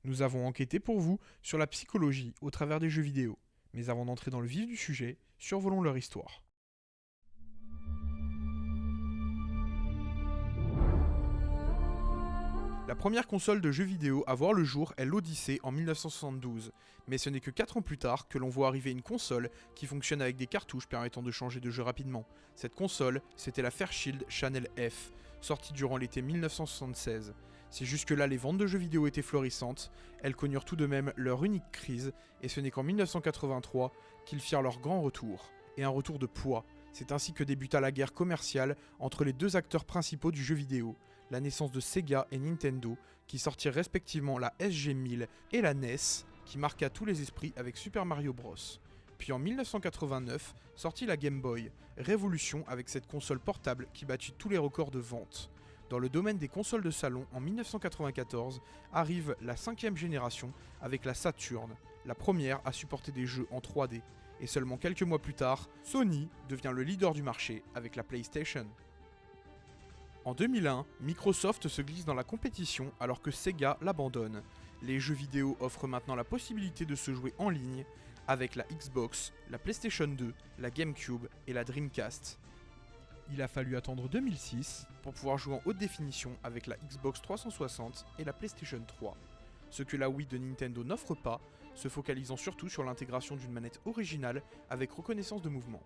Nous avons enquêté pour vous sur la psychologie au travers des jeux vidéo. Mais avant d'entrer dans le vif du sujet, survolons leur histoire. La première console de jeux vidéo à voir le jour est l'Odyssey en 1972, mais ce n'est que 4 ans plus tard que l'on voit arriver une console qui fonctionne avec des cartouches permettant de changer de jeu rapidement. Cette console, c'était la Fairchild Channel F, sortie durant l'été 1976. Si jusque-là les ventes de jeux vidéo étaient florissantes, elles connurent tout de même leur unique crise, et ce n'est qu'en 1983 qu'ils firent leur grand retour, et un retour de poids. C'est ainsi que débuta la guerre commerciale entre les deux acteurs principaux du jeu vidéo, la naissance de Sega et Nintendo, qui sortirent respectivement la SG-1000 et la NES, qui marqua tous les esprits avec Super Mario Bros. Puis en 1989, sortit la Game Boy, révolution avec cette console portable qui battit tous les records de vente. Dans le domaine des consoles de salon, en 1994, arrive la 5e génération avec la Saturn, la première à supporter des jeux en 3D. Et seulement quelques mois plus tard, Sony devient le leader du marché avec la PlayStation. En 2001, Microsoft se glisse dans la compétition alors que Sega l'abandonne. Les jeux vidéo offrent maintenant la possibilité de se jouer en ligne avec la Xbox, la PlayStation 2, la GameCube et la Dreamcast. Il a fallu attendre 2006 pour pouvoir jouer en haute définition avec la Xbox 360 et la PlayStation 3. Ce que la Wii de Nintendo n'offre pas, se focalisant surtout sur l'intégration d'une manette originale avec reconnaissance de mouvement.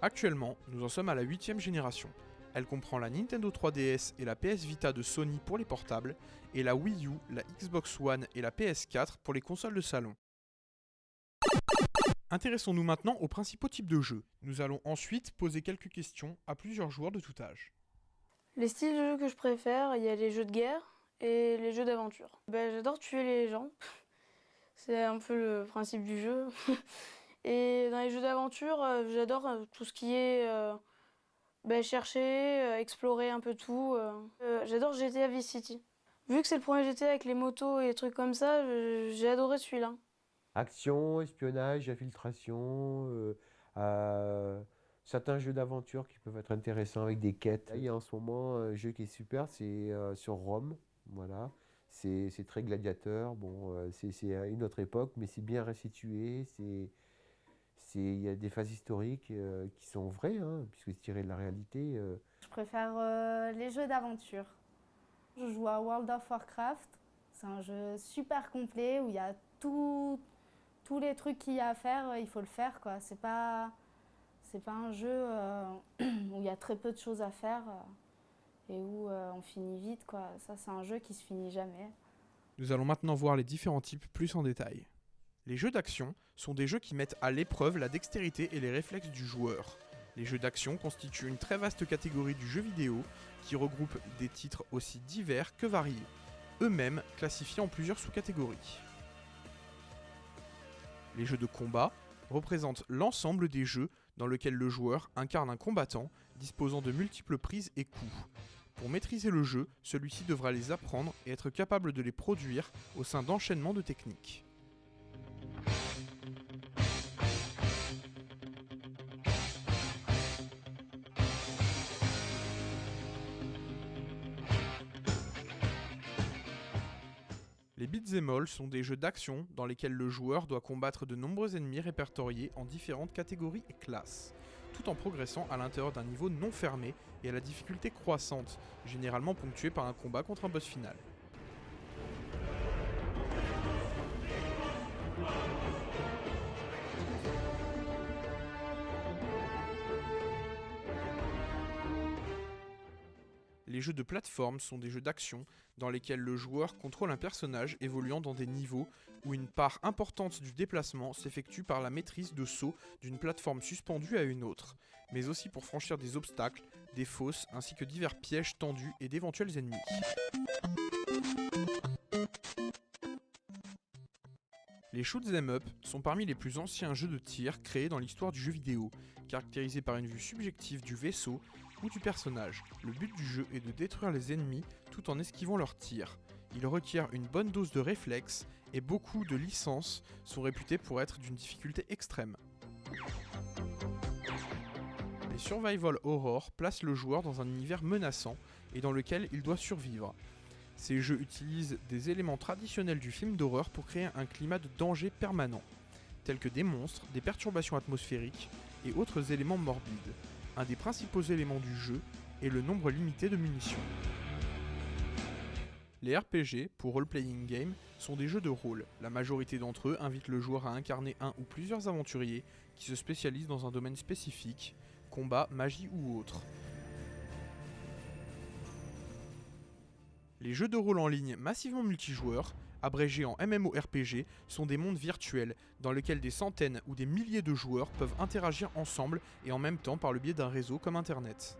Actuellement, nous en sommes à la 8e génération. Elle comprend la Nintendo 3DS et la PS Vita de Sony pour les portables, et la Wii U, la Xbox One et la PS4 pour les consoles de salon. Intéressons-nous maintenant aux principaux types de jeux. Nous allons ensuite poser quelques questions à plusieurs joueurs de tout âge. Les styles de jeux que je préfère, il y a les jeux de guerre et les jeux d'aventure. J'adore tuer les gens, c'est un peu le principe du jeu. Et dans les jeux d'aventure, j'adore tout ce qui est chercher, explorer un peu tout. J'adore GTA Vice City. Vu que c'est le premier GTA avec les motos et les trucs comme ça, j'ai adoré celui-là. Action, espionnage, infiltration, certains jeux d'aventure qui peuvent être intéressants avec des quêtes. Il y a en ce moment un jeu qui est super, c'est sur Rome. Voilà. C'est très gladiateur. Bon, c'est à une autre époque, mais c'est bien restitué. Il y a des phases historiques qui sont vraies, hein, puisque c'est tiré de la réalité. Je préfère les jeux d'aventure. Je joue à World of Warcraft. C'est un jeu super complet où il y a tous les trucs qu'il y a à faire, il faut le faire, quoi. C'est pas un jeu où il y a très peu de choses à faire et où on finit vite, quoi. Ça, c'est un jeu qui se finit jamais. Nous allons maintenant voir les différents types plus en détail. Les jeux d'action sont des jeux qui mettent à l'épreuve la dextérité et les réflexes du joueur. Les jeux d'action constituent une très vaste catégorie du jeu vidéo qui regroupe des titres aussi divers que variés, eux-mêmes classifiés en plusieurs sous-catégories. Les jeux de combat représentent l'ensemble des jeux dans lesquels le joueur incarne un combattant disposant de multiples prises et coups. Pour maîtriser le jeu, celui-ci devra les apprendre et être capable de les produire au sein d'enchaînements de techniques. Les beat'em all sont des jeux d'action dans lesquels le joueur doit combattre de nombreux ennemis répertoriés en différentes catégories et classes, tout en progressant à l'intérieur d'un niveau non fermé et à la difficulté croissante, généralement ponctuée par un combat contre un boss final. Les jeux de plateforme sont des jeux d'action dans lesquels le joueur contrôle un personnage évoluant dans des niveaux où une part importante du déplacement s'effectue par la maîtrise de saut d'une plateforme suspendue à une autre, mais aussi pour franchir des obstacles, des fosses ainsi que divers pièges tendus et d'éventuels ennemis. Les shoot'em up sont parmi les plus anciens jeux de tir créés dans l'histoire du jeu vidéo, caractérisés par une vue subjective du vaisseau ou du personnage. Le but du jeu est de détruire les ennemis tout en esquivant leurs tirs. Il requiert une bonne dose de réflexe et beaucoup de licences sont réputées pour être d'une difficulté extrême. Les survival horror placent le joueur dans un univers menaçant et dans lequel il doit survivre. Ces jeux utilisent des éléments traditionnels du film d'horreur pour créer un climat de danger permanent, tels que des monstres, des perturbations atmosphériques et autres éléments morbides. Un des principaux éléments du jeu est le nombre limité de munitions. Les RPG, pour Role Playing Game, sont des jeux de rôle. La majorité d'entre eux invitent le joueur à incarner un ou plusieurs aventuriers qui se spécialisent dans un domaine spécifique, combat, magie ou autre. Les jeux de rôle en ligne massivement multijoueurs, abrégés en MMORPG, sont des mondes virtuels dans lesquels des centaines ou des milliers de joueurs peuvent interagir ensemble et en même temps par le biais d'un réseau comme Internet.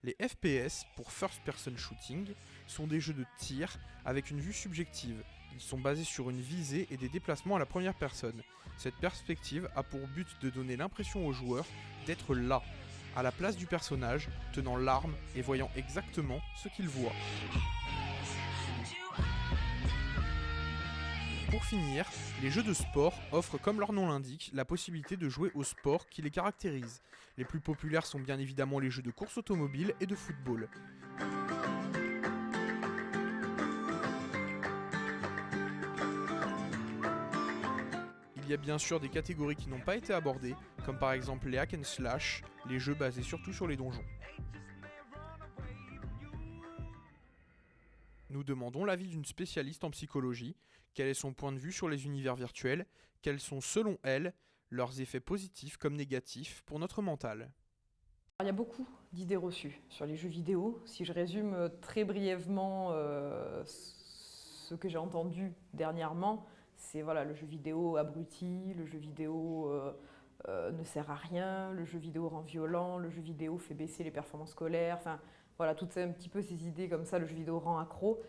Les FPS, pour First Person Shooting, sont des jeux de tir avec une vue subjective. Ils sont basés sur une visée et des déplacements à la première personne. Cette perspective a pour but de donner l'impression au joueur d'être là, à la place du personnage, tenant l'arme et voyant exactement ce qu'il voit. Pour finir, les jeux de sport offrent, comme leur nom l'indique, la possibilité de jouer au sport qui les caractérise. Les plus populaires sont bien évidemment les jeux de course automobile et de football. Il y a bien sûr des catégories qui n'ont pas été abordées, comme par exemple les hack and slash, les jeux basés surtout sur les donjons. Nous demandons l'avis d'une spécialiste en psychologie. Quel est son point de vue sur les univers virtuels? Quels sont, selon elle, leurs effets positifs comme négatifs pour notre mental? Il y a beaucoup d'idées reçues sur les jeux vidéo. Si je résume très brièvement ce que j'ai entendu dernièrement, c'est voilà, le jeu vidéo abruti, le jeu vidéo ne sert à rien, le jeu vidéo rend violent, le jeu vidéo fait baisser les performances scolaires, enfin voilà, toutes un petit peu ces idées comme ça, le jeu vidéo rend accro.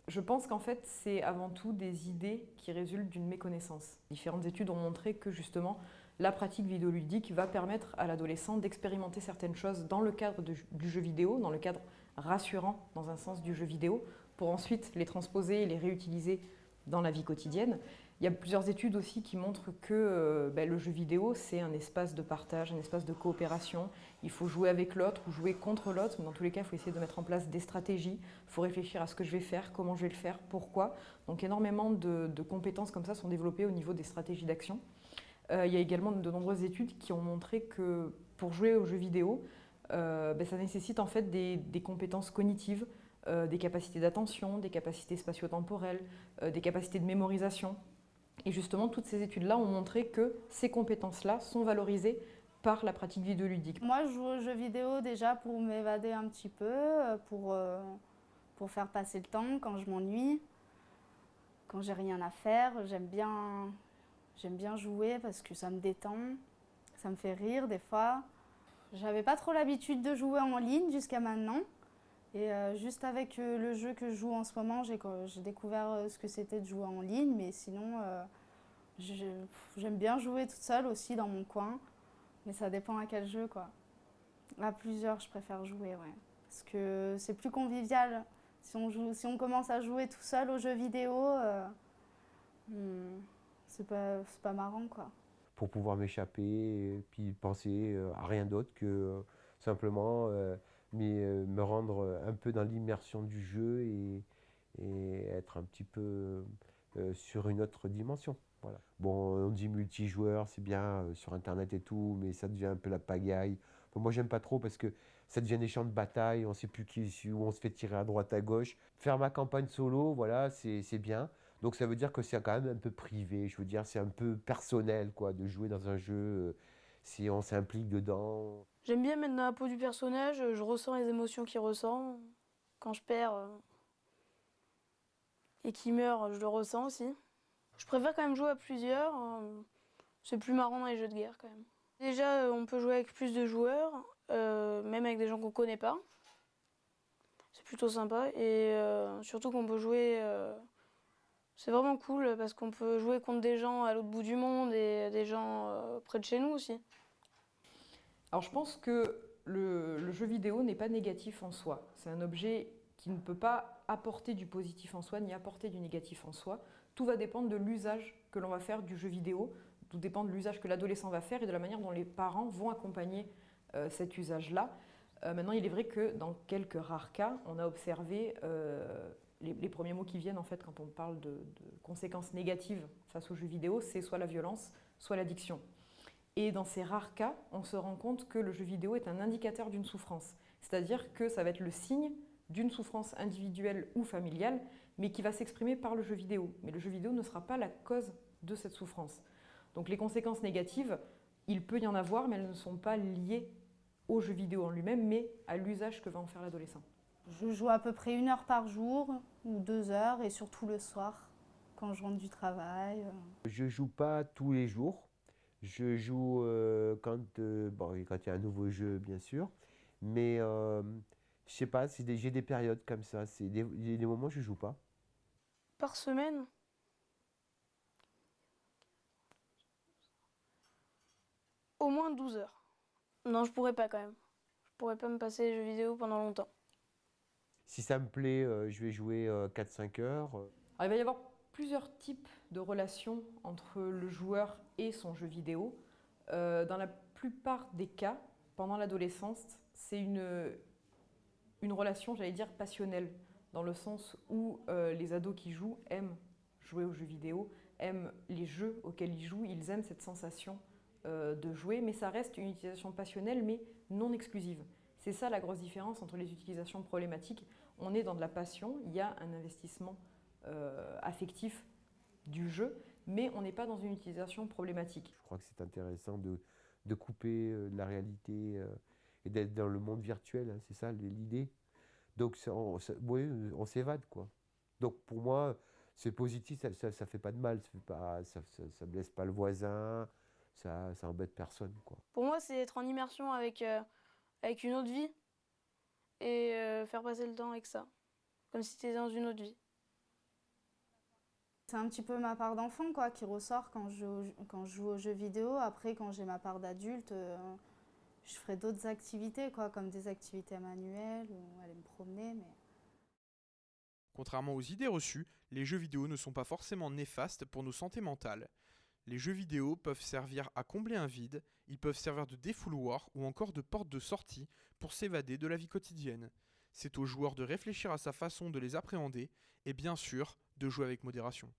Je pense qu'en fait, c'est avant tout des idées qui résultent d'une méconnaissance. Différentes études ont montré que justement, la pratique vidéoludique va permettre à l'adolescent d'expérimenter certaines choses dans le cadre du jeu vidéo, dans le cadre rassurant dans un sens du jeu vidéo, pour ensuite les transposer et les réutiliser dans la vie quotidienne. Il y a plusieurs études aussi qui montrent que le jeu vidéo, c'est un espace de partage, un espace de coopération. Il faut jouer avec l'autre ou jouer contre l'autre, mais dans tous les cas, il faut essayer de mettre en place des stratégies. Il faut réfléchir à ce que je vais faire, comment je vais le faire, pourquoi. Donc énormément de compétences comme ça sont développées au niveau des stratégies d'action. Il y a également de nombreuses études qui ont montré que pour jouer aux jeux vidéo, ça nécessite en fait des compétences cognitives, des capacités d'attention, des capacités spatio-temporelles, des capacités de mémorisation. Et justement, toutes ces études-là ont montré que ces compétences-là sont valorisées par la pratique vidéoludique. Moi, je joue aux jeux vidéo déjà pour m'évader un petit peu, pour faire passer le temps quand je m'ennuie, quand j'ai rien à faire. J'aime bien jouer parce que ça me détend, ça me fait rire des fois. J'avais pas trop l'habitude de jouer en ligne jusqu'à maintenant. Et juste avec le jeu que je joue en ce moment, j'ai découvert ce que c'était de jouer en ligne. Mais sinon, j'aime bien jouer toute seule aussi dans mon coin. Mais ça dépend à quel jeu, quoi. À plusieurs, je préfère jouer, ouais. Parce que c'est plus convivial. Si on commence à jouer tout seul aux jeux vidéo, c'est pas marrant, quoi. Pour pouvoir m'échapper et puis penser à rien d'autre que simplement me rendre un peu dans l'immersion du jeu et être un petit peu sur une autre dimension. Voilà. Bon, on dit multijoueur, c'est bien sur Internet et tout, mais ça devient un peu la pagaille. Enfin, moi, j'aime pas trop parce que ça devient des champs de bataille, on ne sait plus où on se fait tirer à droite, à gauche. Faire ma campagne solo, voilà, c'est bien. Donc ça veut dire que c'est quand même un peu privé, je veux dire, c'est un peu personnel, quoi, de jouer dans un jeu, si on s'implique dedans. J'aime bien mettre dans la peau du personnage, je ressens les émotions qu'il ressent. Quand je perds et qu'il meurt, je le ressens aussi. Je préfère quand même jouer à plusieurs, c'est plus marrant dans les jeux de guerre quand même. Déjà, on peut jouer avec plus de joueurs, même avec des gens qu'on connaît pas. C'est plutôt sympa et surtout qu'on peut jouer... c'est vraiment cool parce qu'on peut jouer contre des gens à l'autre bout du monde et des gens près de chez nous aussi. Alors je pense que le jeu vidéo n'est pas négatif en soi. C'est un objet qui ne peut pas apporter du positif en soi, ni apporter du négatif en soi. Tout va dépendre de l'usage que l'on va faire du jeu vidéo, tout dépend de l'usage que l'adolescent va faire et de la manière dont les parents vont accompagner cet usage-là. Maintenant, il est vrai que dans quelques rares cas, on a observé les premiers mots qui viennent en fait quand on parle de conséquences négatives face aux jeux vidéo, c'est soit la violence, soit l'addiction. Et dans ces rares cas, on se rend compte que le jeu vidéo est un indicateur d'une souffrance. C'est-à-dire que ça va être le signe d'une souffrance individuelle ou familiale, mais qui va s'exprimer par le jeu vidéo. Mais le jeu vidéo ne sera pas la cause de cette souffrance. Donc les conséquences négatives, il peut y en avoir, mais elles ne sont pas liées au jeu vidéo en lui-même, mais à l'usage que va en faire l'adolescent. Je joue à peu près 1 heure par jour ou 2 heures, et surtout le soir, quand je rentre du travail. Je joue pas tous les jours. Je joue quand il y a un nouveau jeu, bien sûr. Mais je sais pas, j'ai des périodes comme ça. Il y a des moments où je joue pas. Par semaine, au moins 12 heures. Non, je pourrais pas quand même. Je pourrais pas me passer les jeux vidéo pendant longtemps. Si ça me plaît, je vais jouer 4-5 heures. Alors, il va y avoir plusieurs types de relations entre le joueur et son jeu vidéo. Dans la plupart des cas, pendant l'adolescence, c'est une relation, j'allais dire, passionnelle, dans le sens où les ados qui jouent aiment jouer aux jeux vidéo, aiment les jeux auxquels ils jouent, ils aiment cette sensation de jouer, mais ça reste une utilisation passionnelle, mais non exclusive. C'est ça la grosse différence entre les utilisations problématiques. On est dans de la passion, il y a un investissement affectif du jeu, mais on n'est pas dans une utilisation problématique. Je crois que c'est intéressant de couper la réalité et d'être dans le monde virtuel, hein, c'est ça l'idée. Donc oui, on s'évade, quoi. Donc pour moi, c'est positif, ça fait pas de mal, ça blesse pas le voisin, ça embête personne, quoi. Pour moi, c'est être en immersion avec une autre vie et faire passer le temps avec ça, comme si tu étais dans une autre vie. C'est un petit peu ma part d'enfant quoi, qui ressort quand je joue aux jeux vidéo. Après, quand j'ai ma part d'adulte, je ferai d'autres activités, quoi, comme des activités manuelles ou aller me promener. Mais... Contrairement aux idées reçues, les jeux vidéo ne sont pas forcément néfastes pour nos santé mentales. Les jeux vidéo peuvent servir à combler un vide, ils peuvent servir de défouloir ou encore de porte de sortie pour s'évader de la vie quotidienne. C'est au joueur de réfléchir à sa façon de les appréhender et bien sûr de jouer avec modération.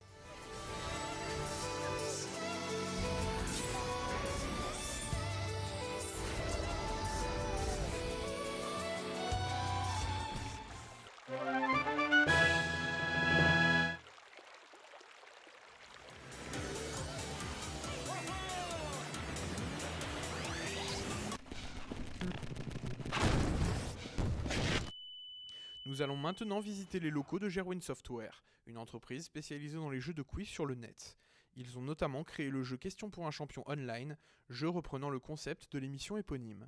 Nous allons maintenant visiter les locaux de Gerwin Software, une entreprise spécialisée dans les jeux de quiz sur le net. Ils ont notamment créé le jeu Question pour un champion online, jeu reprenant le concept de l'émission éponyme.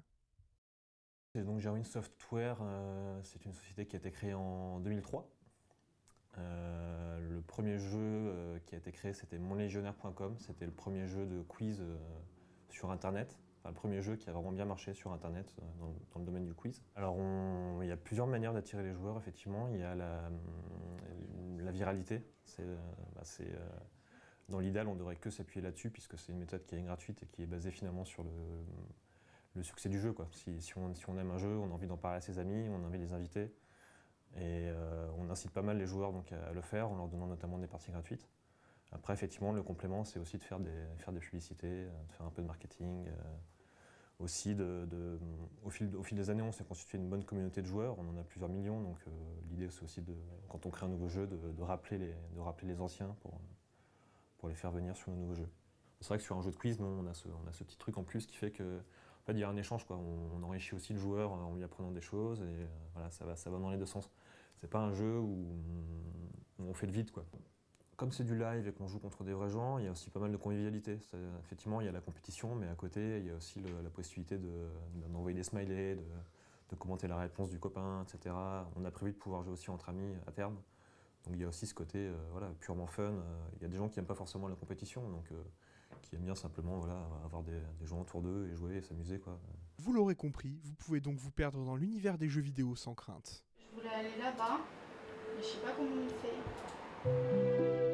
Et donc Gerwin Software, c'est une société qui a été créée en 2003. Le premier jeu qui a été créé, c'était monlegionnaire.com. C'était le premier jeu de quiz sur Internet. Enfin, le premier jeu qui a vraiment bien marché sur Internet dans le domaine du quiz. Alors il y a plusieurs manières d'attirer les joueurs, effectivement. Il y a la viralité. Dans l'idéal, on ne devrait que s'appuyer là-dessus, puisque c'est une méthode qui est gratuite et qui est basée finalement sur le succès du jeu, quoi. Si on aime un jeu, on a envie d'en parler à ses amis, on a envie de les inviter. Et on incite pas mal les joueurs donc, à le faire, en leur donnant notamment des parties gratuites. Après, effectivement, le complément, c'est aussi de faire des publicités, de faire un peu de marketing. Aussi, au fil des années, on s'est constitué une bonne communauté de joueurs, on en a plusieurs millions, donc l'idée c'est aussi, quand on crée un nouveau jeu, de rappeler les anciens pour les faire venir sur nos nouveaux jeux. C'est vrai que sur un jeu de quiz, nous, on a ce petit truc en plus qui fait que, en fait, il y a un échange, quoi. On enrichit aussi le joueur en lui apprenant des choses, et voilà, ça va dans les deux sens. C'est pas un jeu où on fait le vide, quoi. Comme c'est du live et qu'on joue contre des vrais gens, il y a aussi pas mal de convivialité. Effectivement, il y a la compétition, mais à côté, il y a aussi la possibilité d'envoyer des smileys, de commenter la réponse du copain, etc. On a prévu de pouvoir jouer aussi entre amis à terme. Donc il y a aussi ce côté purement fun. Il y a des gens qui n'aiment pas forcément la compétition, donc qui aiment bien simplement avoir des gens autour d'eux et jouer et s'amuser, quoi. Vous l'aurez compris, vous pouvez donc vous perdre dans l'univers des jeux vidéo sans crainte. Je voulais aller là-bas, mais je sais pas comment on fait.